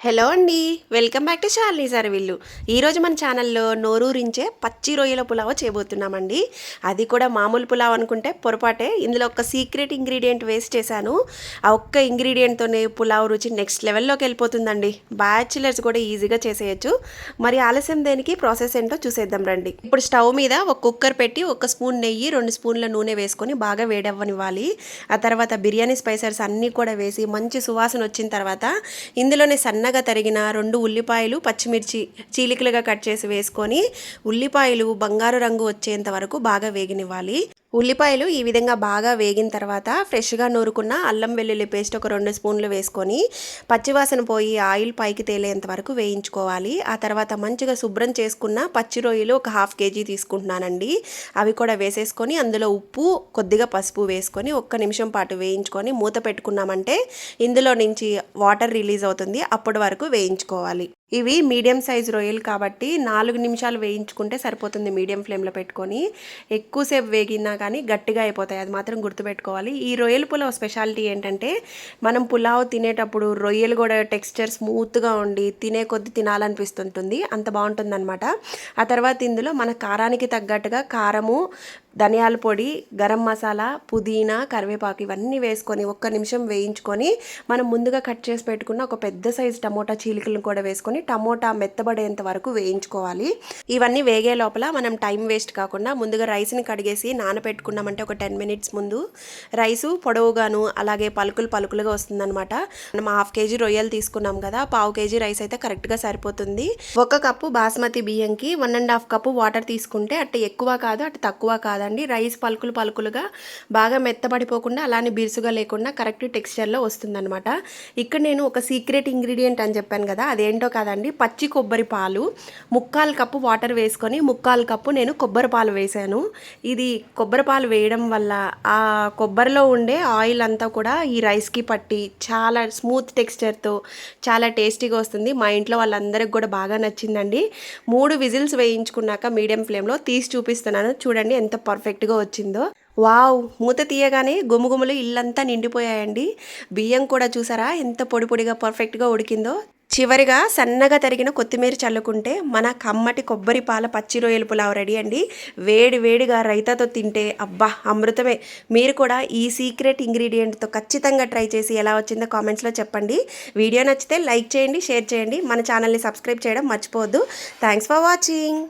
Hello అండి. Welcome back to Shalini సర్విల్లు. ఈరోజు మన ఛానల్లో నోరూరించే పచ్చి రొయ్యల పులావ్ చేయబోతున్నామండి. అది కూడా మామూలు పులావ్ అనుకుంటే పొరపాటే. ఇందులో ఒక సీక్రెట్ ఇంగ్రీడియంట్ వేస్ట్ చేశాను. ఆ ఒక్క ఇంగ్రీడియంట్తోనే పులావ్ రుచి నెక్స్ట్ లెవెల్లోకి వెళ్ళిపోతుందండి. బ్యాచులర్స్ కూడా ఈజీగా చేసేయచ్చు. మరి ఆలస్యం దేనికి, ప్రాసెస్ ఏంటో చూసేద్దాం రండి. ఇప్పుడు స్టవ్ మీద ఒక కుక్కర్ పెట్టి 1 స్పూన్ నెయ్యి, 2 స్పూన్ల నూనె వేసుకొని బాగా వేడవ్వనివ్వాలి. ఆ తర్వాత బిర్యానీ స్పైసెస్ అన్నీ కూడా వేసి మంచి సువాసన వచ్చిన తర్వాత ఇందులోనే సన్నగా తరిగిన 2 ఉల్లిపాయలు, పచ్చిమిర్చి చీలికలుగా కట్ చేసి వేసుకొని ఉల్లిపాయలు బంగారు రంగు వచ్చేంత వరకు బాగా వేగనివ్వాలి. ఉల్లిపాయలు ఈ విధంగా బాగా వేగిన తర్వాత ఫ్రెష్గా నూరుకున్న అల్లం వెల్లుల్లి పేస్ట్ ఒక 2 స్పూన్లు వేసుకొని పచ్చివాసన పోయి ఆయిల్ పైకి తేలేంత వరకు వేయించుకోవాలి. ఆ తర్వాత మంచిగా శుభ్రం చేసుకున్న పచ్చి రొయ్యలు ఒక 1/2 కేజీ తీసుకుంటున్నానండి. అవి కూడా వేసేసుకొని అందులో ఉప్పు, కొద్దిగా పసుపు వేసుకొని 1 నిమిషం పాటు వేయించుకొని మూత పెట్టుకున్నామంటే ఇందులో నుంచి వాటర్ రిలీజ్ అవుతుంది. అప్పటి వరకు వేయించుకోవాలి. ఇవి మీడియం సైజ్ రొయ్యలు కాబట్టి 4 నిమిషాలు వేయించుకుంటే సరిపోతుంది మీడియం ఫ్లేమ్లో పెట్టుకొని. ఎక్కువసేపు వేగినా కానీ గట్టిగా అయిపోతాయి, అది మాత్రం గుర్తుపెట్టుకోవాలి. ఈ రొయ్యల పులావ్ స్పెషాలిటీ ఏంటంటే మనం పులావ్ తినేటప్పుడు రొయ్యలు కూడా టెక్స్చర్ స్మూత్గా ఉండి తినే కొద్ది తినాలనిపిస్తుంటుంది, అంత బాగుంటుందన్నమాట. ఆ తర్వాత ఇందులో మన కారానికి తగ్గట్టుగా కారము, ధనియాల పొడి, గరం మసాలా, పుదీనా, కరివేపాకు ఇవన్నీ వేసుకొని 1 నిమిషం వేయించుకొని మనం ముందుగా కట్ చేసి పెట్టుకున్న ఒక పెద్ద సైజు టమోటా చీలికలను కూడా వేసుకొని టమోటా మెత్తబడేంత వరకు వేయించుకోవాలి. ఇవన్నీ వేగే లోపల మనం టైం వేస్ట్ కాకుండా ముందుగా రైస్ని కడిగేసి నానబెట్టుకున్నామంటే ఒక 10 మినిట్స్ ముందు రైసు పొడవుగాను అలాగే పలుకులుగా వస్తుందన్నమాట. మనం 1/2 కేజీ రొయ్యలు తీసుకున్నాం కదా, 1/2 కేజీ రైస్ అయితే కరెక్ట్గా సరిపోతుంది. 1 కప్పు బాస్మతి బియ్యంకి 1.5 కప్పు వాటర్ తీసుకుంటే అటు ఎక్కువ కాదు అటు తక్కువ కాదండి. రైస్ పలుకులుగా బాగా మెత్తబడిపోకుండా అలానే బిరుసుగా లేకుండా కరెక్ట్ టెక్స్చర్లో వస్తుందన్నమాట. ఇక్కడ నేను ఒక సీక్రెట్ ఇంగ్రీడియంట్ అని చెప్పాను కదా, అదేంటో కాదండి, పచ్చి కొబ్బరి పాలు 3/4 కప్పు వాటర్ వేసుకొని 3/4 కప్పు నేను కొబ్బరి పాలు వేసాను. ఇది కొబ్బరి పాలు వేయడం వల్ల ఆ కొబ్బరిలో ఉండే ఆయిల్ అంతా కూడా ఈ రైస్కి పట్టి చాలా స్మూత్ టెక్స్చర్తో చాలా టేస్టీగా వస్తుంది. మా ఇంట్లో వాళ్ళందరికీ కూడా బాగా నచ్చిందండి. 3 విజిల్స్ వేయించుకున్నాక మీడియం ఫ్లేమ్లో తీసి చూపిస్తున్నాను, చూడండి ఎంత పర్ఫెక్ట్గా వచ్చిందో. వావ్, మూత తీయగానే గుమగుమలు ఇల్లంతా నిండిపోయాయండి. బియ్యం కూడా చూసారా ఎంత పొడిగా పర్ఫెక్ట్గా ఉడికిందో. చివరిగా సన్నగా తరిగిన కొత్తిమీర చల్లుకుంటే మన కమ్మటి కొబ్బరి పాల పచ్చి రొయ్యల పులావ్ రెడీ అండి. వేడిగా రైతాతో తింటే అబ్బా అమృతమే. మీరు కూడా ఈ సీక్రెట్ ఇంగ్రీడియంట్తో ఖచ్చితంగా ట్రై చేసి ఎలా వచ్చిందో కామెంట్స్లో చెప్పండి. వీడియో నచ్చితే లైక్ చేయండి, షేర్ చేయండి, మన ఛానల్ని సబ్స్క్రైబ్ చేయడం మర్చిపోవద్దు. Thanks for watching.